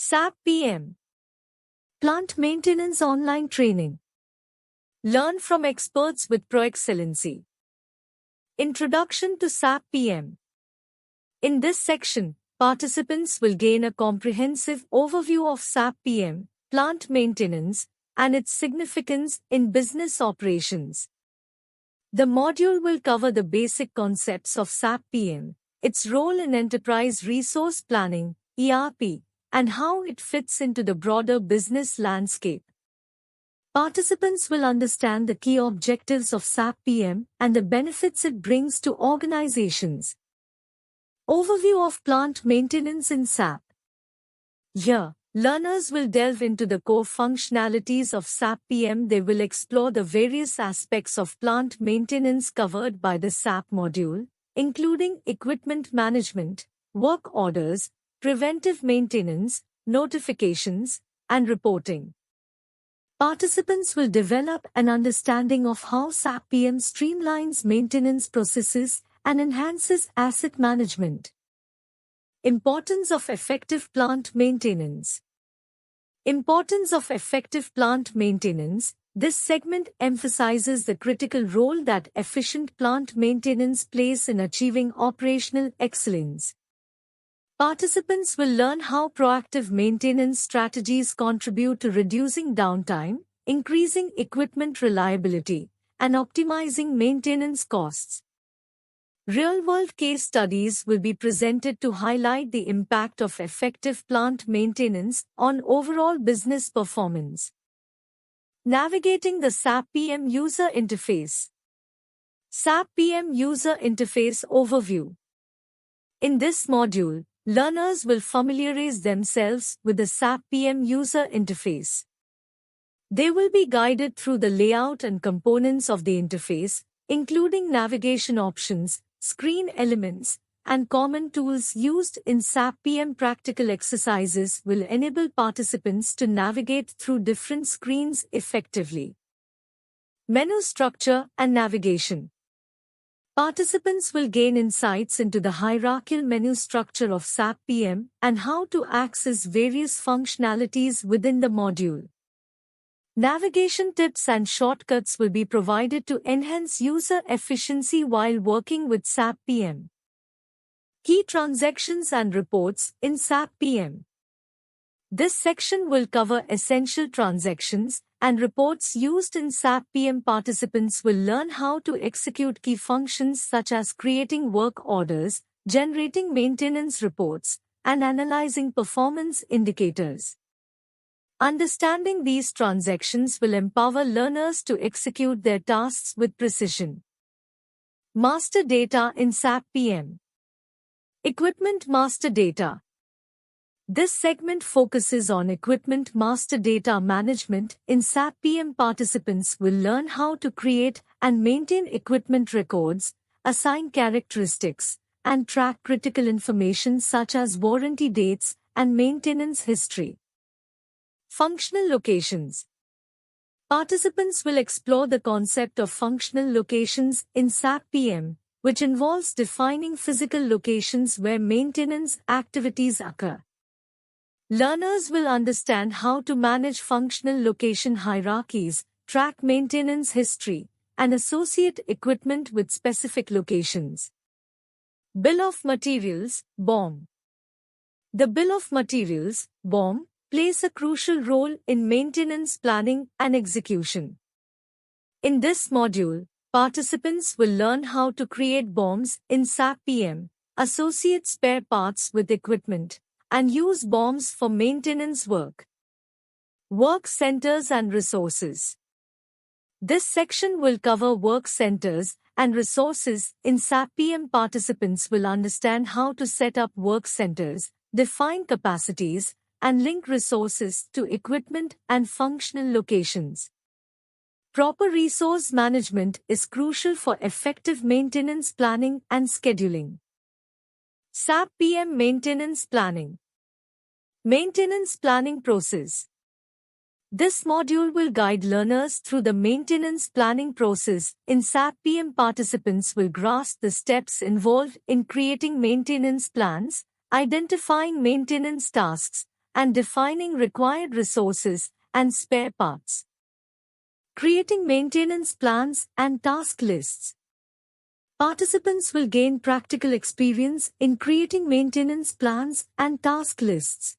SAP PM Plant Maintenance Online Training. Learn from experts with Proexcellency. Introduction to SAP PM. In this section, participants will gain a comprehensive overview of SAP PM, plant maintenance, and its significance in business operations. The module will cover the basic concepts of SAP PM, its role in enterprise resource planning, ERP, and how it fits into the broader business landscape. Participants will understand the key objectives of SAP PM and the benefits it brings to organizations. Overview of plant maintenance in SAP. Here, learners will delve into the core functionalities of SAP PM. They will explore the various aspects of plant maintenance covered by the SAP module, including equipment management, work orders, preventive maintenance, notifications, and reporting. Participants will develop an understanding of how SAP PM streamlines maintenance processes and enhances asset management. Importance of effective plant maintenance. Importance of effective plant maintenance. This segment emphasizes the critical role that efficient plant maintenance plays in achieving operational excellence. Participants will learn how proactive maintenance strategies contribute to reducing downtime, increasing equipment reliability, and optimizing maintenance costs. Real-world case studies will be presented to highlight the impact of effective plant maintenance on overall business performance. Navigating the SAP PM User Interface. SAP PM User Interface Overview. In this module, learners will familiarize themselves with the SAP PM user interface. They will be guided through the layout and components of the interface, including navigation options, screen elements, and common tools used in SAP PM. Practical exercises will enable participants to navigate through different screens effectively. Menu structure and navigation. Participants will gain insights into the hierarchical menu structure of SAP PM and how to access various functionalities within the module. Navigation tips and shortcuts will be provided to enhance user efficiency while working with SAP PM. Key transactions and reports in SAP PM. This section will cover essential transactions and reports used in SAP PM. Participants will learn how to execute key functions such as creating work orders, generating maintenance reports, and analyzing performance indicators. Understanding these transactions will empower learners to execute their tasks with precision. Master data in SAP PM. Equipment master data. This segment focuses on equipment master data management. In SAP PM, participants will learn how to create and maintain equipment records, assign characteristics, and track critical information such as warranty dates and maintenance history. Functional locations. Participants will explore the concept of functional locations in SAP PM, which involves defining physical locations where maintenance activities occur. Learners will understand how to manage functional location hierarchies, track maintenance history, and associate equipment with specific locations. Bill of Materials, BOM. The Bill of Materials, BOM, plays a crucial role in maintenance planning and execution. In this module, participants will learn how to create BOMs in SAP PM, associate spare parts with equipment, and use BOMs for maintenance work. Work centers and resources. This section will cover work centers and resources in SAP PM. Participants will understand how to set up work centers, define capacities, and link resources to equipment and functional locations. Proper resource management is crucial for effective maintenance planning and scheduling. SAP PM Maintenance Planning. Maintenance planning process. This module will guide learners through the maintenance planning process. In SAP PM, participants will grasp the steps involved in creating maintenance plans, identifying maintenance tasks, and defining required resources and spare parts. Creating maintenance plans and task lists. Participants will gain practical experience in creating maintenance plans and task lists.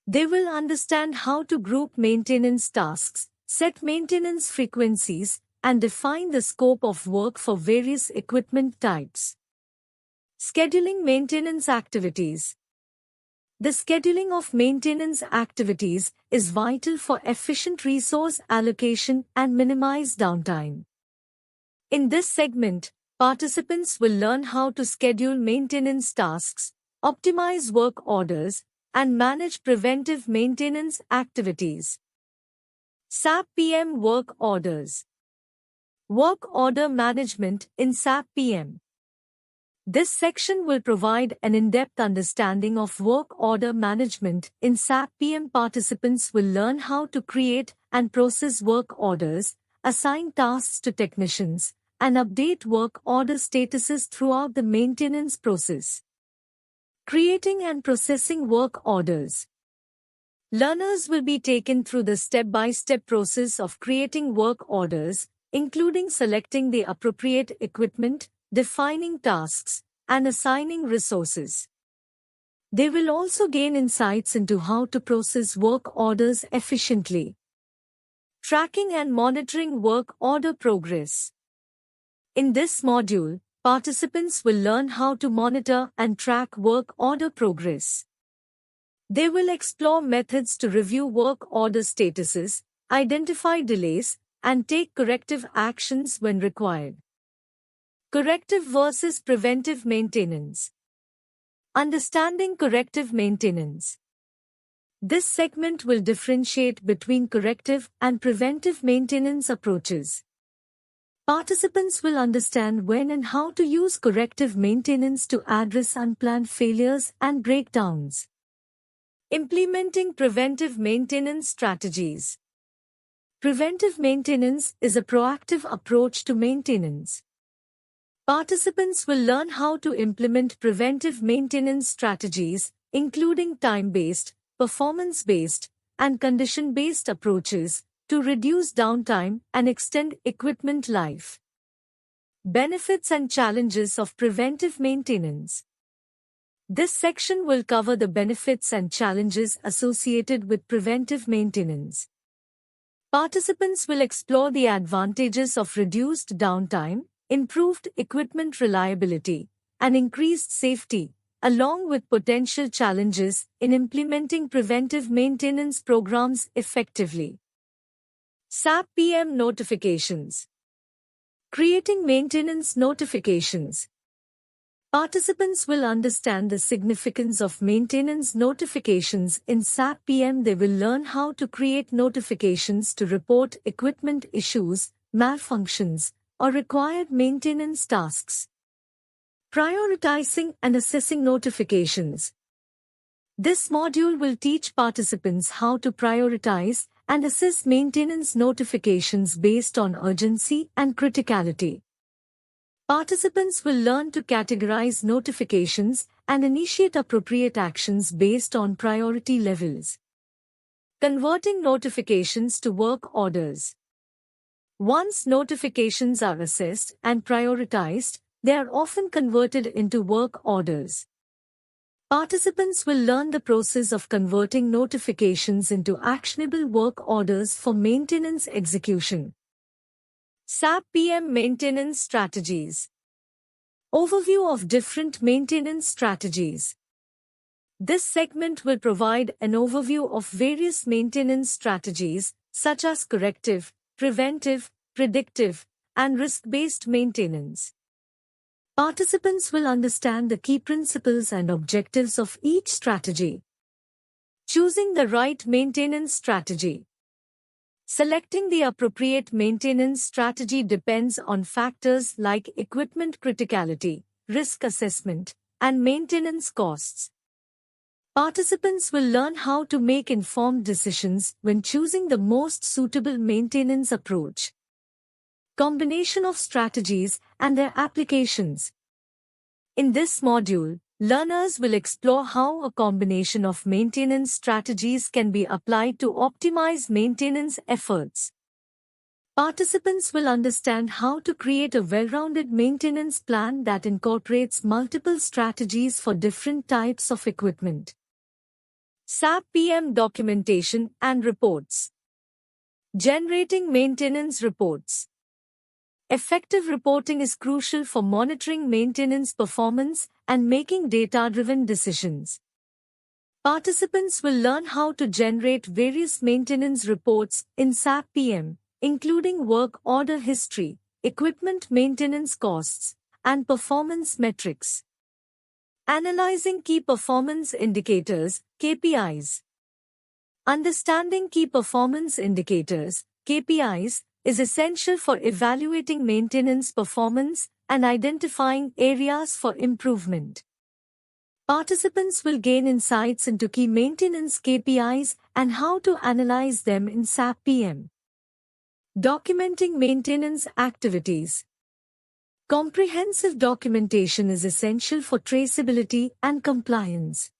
They will understand how to group maintenance tasks, set maintenance frequencies, and define the scope of work for various equipment types. Scheduling maintenance activities. The scheduling of maintenance activities is vital for efficient resource allocation and minimize downtime. In this segment, participants will learn how to schedule maintenance tasks, optimize work orders, and manage preventive maintenance activities. SAP PM work orders. Work order management in SAP PM. This section will provide an in-depth understanding of work order management in SAP PM. Participants will learn how to create and process work orders, assign tasks to technicians, and update work order statuses throughout the maintenance process. Creating and processing work orders. Learners will be taken through the step-by-step process of creating work orders, including selecting the appropriate equipment, defining tasks, and assigning resources. They will also gain insights into how to process work orders efficiently. Tracking and monitoring work order progress. In this module, participants will learn how to monitor and track work order progress. They will explore methods to review work order statuses, identify delays, and take corrective actions when required. Corrective versus preventive maintenance. Understanding corrective maintenance. This segment will differentiate between corrective and preventive maintenance approaches. Participants will understand when and how to use corrective maintenance to address unplanned failures and breakdowns. Implementing preventive maintenance strategies. Preventive maintenance is a proactive approach to maintenance. Participants will learn how to implement preventive maintenance strategies, including time-based, performance-based, and condition-based approaches, to reduce downtime and extend equipment life. Benefits and challenges of preventive maintenance. This section will cover the benefits and challenges associated with preventive maintenance. Participants will explore the advantages of reduced downtime, improved equipment reliability, and increased safety, along with potential challenges in implementing preventive maintenance programs effectively. SAP PM notifications. Creating maintenance notifications. Participants will understand the significance of maintenance notifications in SAP PM. They will learn how to create notifications to report equipment issues, malfunctions, or required maintenance tasks. Prioritizing and assessing notifications. This module will teach participants how to prioritize and assess maintenance notifications based on urgency and criticality. Participants will learn to categorize notifications and initiate appropriate actions based on priority levels. Converting notifications to work orders. Once notifications are assessed and prioritized, they are often converted into work orders. Participants will learn the process of converting notifications into actionable work orders for maintenance execution. SAP PM maintenance strategies. Overview of different maintenance strategies. This segment will provide an overview of various maintenance strategies, such as corrective, preventive, predictive, and risk-based maintenance. Participants will understand the key principles and objectives of each strategy. Choosing the right maintenance strategy. Selecting the appropriate maintenance strategy depends on factors like equipment criticality, risk assessment, and maintenance costs. Participants will learn how to make informed decisions when choosing the most suitable maintenance approach. Combination of strategies and their applications. In this module, Learners will explore how a combination of maintenance strategies can be applied to optimize maintenance efforts. Participants will understand how to create a well-rounded maintenance plan that incorporates multiple strategies for different types of equipment. SAP PM documentation and reports. Generating maintenance reports. Effective reporting is crucial for monitoring maintenance performance and making data-driven decisions. Participants will learn how to generate various maintenance reports in SAP PM, including work order history, equipment maintenance costs, and performance metrics. Analyzing key performance indicators, KPIs. Understanding key performance indicators, KPIs, is essential for evaluating maintenance performance and identifying areas for improvement. Participants will gain insights into key maintenance KPIs and how to analyze them in SAP PM. Documenting maintenance activities. Comprehensive documentation is essential for traceability and compliance.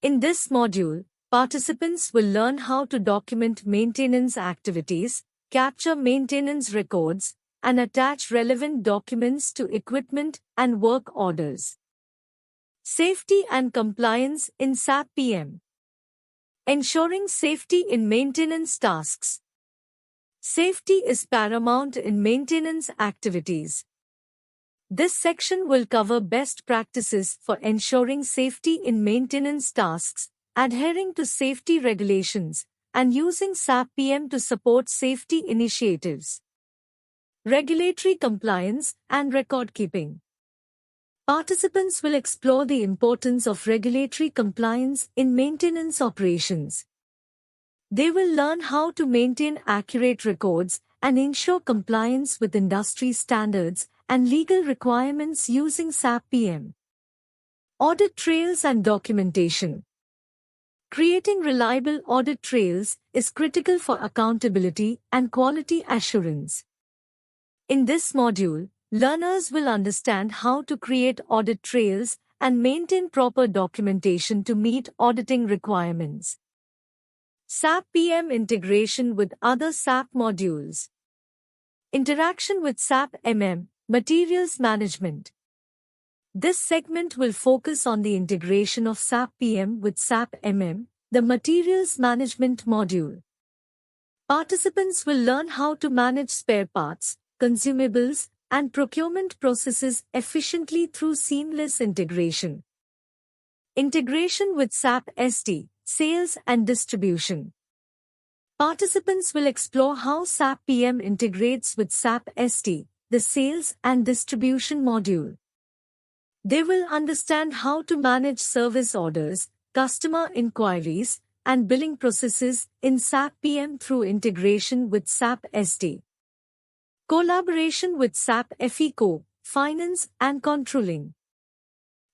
In this module, participants will learn how to document maintenance activities, capture maintenance records, and attach relevant documents to equipment and work orders. Safety and compliance in SAP PM. Ensuring safety in maintenance tasks. Safety is paramount in maintenance activities. This section will cover best practices for ensuring safety in maintenance tasks, adhering to safety regulations, and using SAP PM to support safety initiatives. Regulatory compliance and record keeping. Participants will explore the importance of regulatory compliance in maintenance operations. They will learn how to maintain accurate records and ensure compliance with industry standards and legal requirements using SAP PM. Audit trails and documentation. Creating reliable audit trails is critical for accountability and quality assurance. In this module, learners will understand how to create audit trails and maintain proper documentation to meet auditing requirements. SAP PM integration with other SAP modules. Interaction with SAP MM, materials management. This segment will focus on the integration of SAP PM with SAP MM, the materials management module. Participants will learn how to manage spare parts, consumables, and procurement processes efficiently through seamless integration. Integration with SAP SD, sales and distribution. Participants will explore how SAP PM integrates with SAP SD, the sales and distribution module. They will understand how to manage service orders, customer inquiries, and billing processes in SAP PM through integration with SAP SD. Collaboration with SAP FICO, finance and controlling.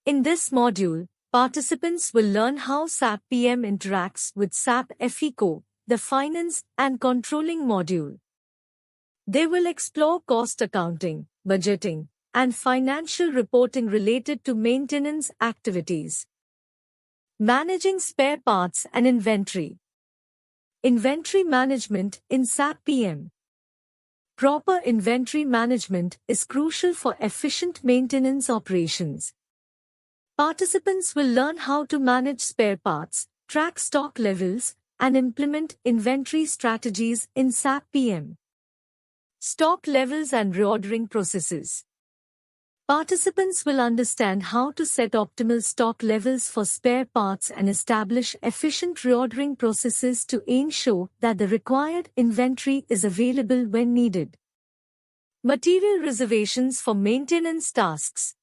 In this module, participants will learn how SAP PM interacts with SAP FICO, the finance and controlling module. They will explore cost accounting, budgeting, and financial reporting related to maintenance activities. Managing spare parts and inventory. Inventory management in SAP PM. Proper inventory management is crucial for efficient maintenance operations. Participants will learn how to manage spare parts, track stock levels, and implement inventory strategies in SAP PM. Stock levels and reordering processes. Participants will understand how to set optimal stock levels for spare parts and establish efficient reordering processes to ensure that the required inventory is available when needed. Material reservations for maintenance tasks.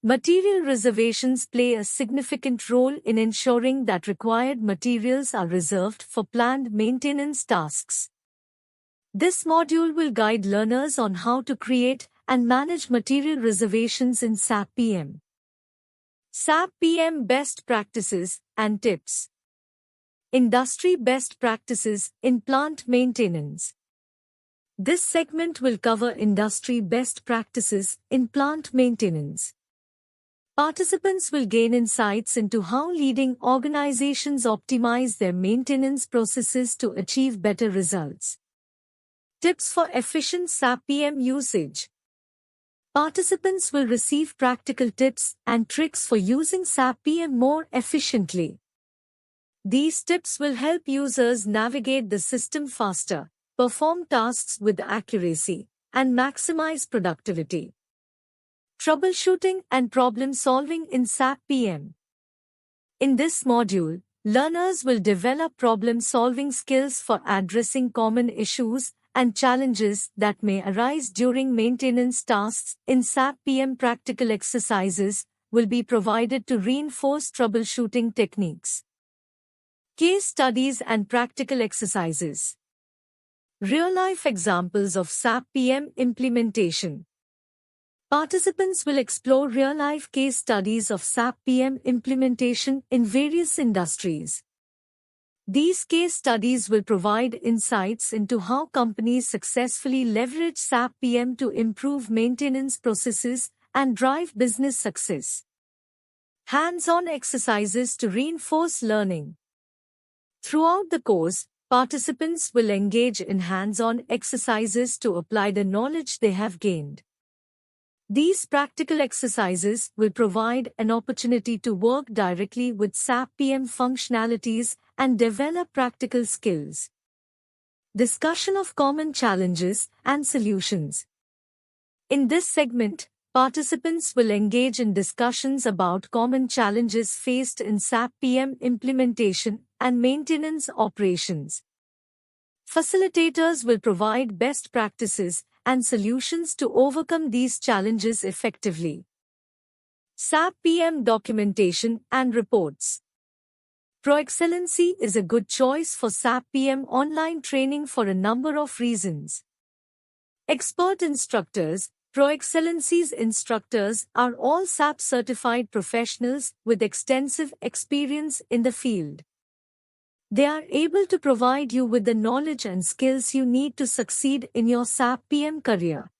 Material reservations play a significant role in ensuring that required materials are reserved for planned maintenance tasks. This module will guide learners on how to create and manage material reservations in SAP PM. SAP PM best practices and tips. Industry best practices in plant maintenance. This segment will cover industry best practices in plant maintenance. Participants will gain insights into how leading organizations optimize their maintenance processes to achieve better results. Tips for efficient SAP PM usage. Participants will receive practical tips and tricks for using SAP PM more efficiently. These tips will help users navigate the system faster, perform tasks with accuracy, and maximize productivity. Troubleshooting and problem solving in SAP PM. In this module, learners will develop problem-solving skills for addressing common issues and challenges that may arise during maintenance tasks. In SAP PM, practical exercises will be provided to reinforce troubleshooting techniques. Case studies and practical exercises. Real-life examples of SAP PM implementation. Participants will explore real-life case studies of SAP PM implementation in various industries. These case studies will provide insights into how companies successfully leverage SAP PM to improve maintenance processes and drive business success. Hands-on exercises to reinforce learning. Throughout the course, participants will engage in hands-on exercises to apply the knowledge they have gained. These practical exercises will provide an opportunity to work directly with SAP PM functionalities and develop practical skills. Discussion of common challenges and solutions. In this segment, participants will engage in discussions about common challenges faced in SAP PM implementation and maintenance operations. Facilitators will provide best practices and solutions to overcome these challenges effectively. SAP PM documentation and reports. Proexcellency is a good choice for SAP PM online training for a number of reasons. Expert instructors. Proexcellency's instructors are all SAP certified professionals with extensive experience in the field. They are able to provide you with the knowledge and skills you need to succeed in your SAP PM career.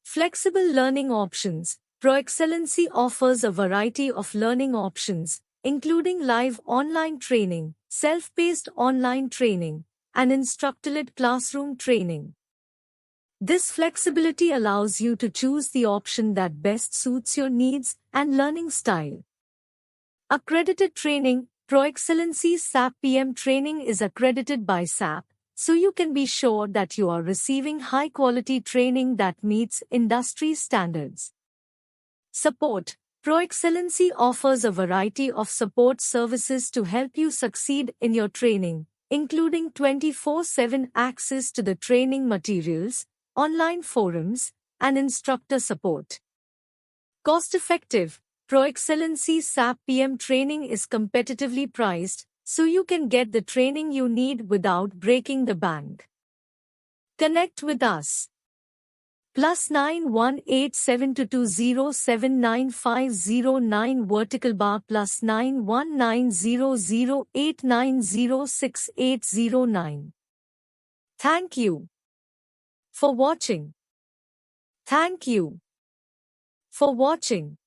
Flexible learning options. Proexcellency offers a variety of learning options, including live online training, self-paced online training, and instructor-led classroom training. This flexibility allows you to choose the option that best suits your needs and learning style. Accredited training. Proexcellency's SAP PM training is accredited by SAP, so you can be sure that you are receiving high-quality training that meets industry standards. Support. Proexcellency offers a variety of support services to help you succeed in your training, including 24/7 access to the training materials, online forums, and instructor support. Cost-effective. Proexcellency SAP PM training is competitively priced, so you can get the training you need without breaking the bank. Connect with us. +9 18722079509 vertical bar +9 190089068809. Thank you for watching. Thank you for watching.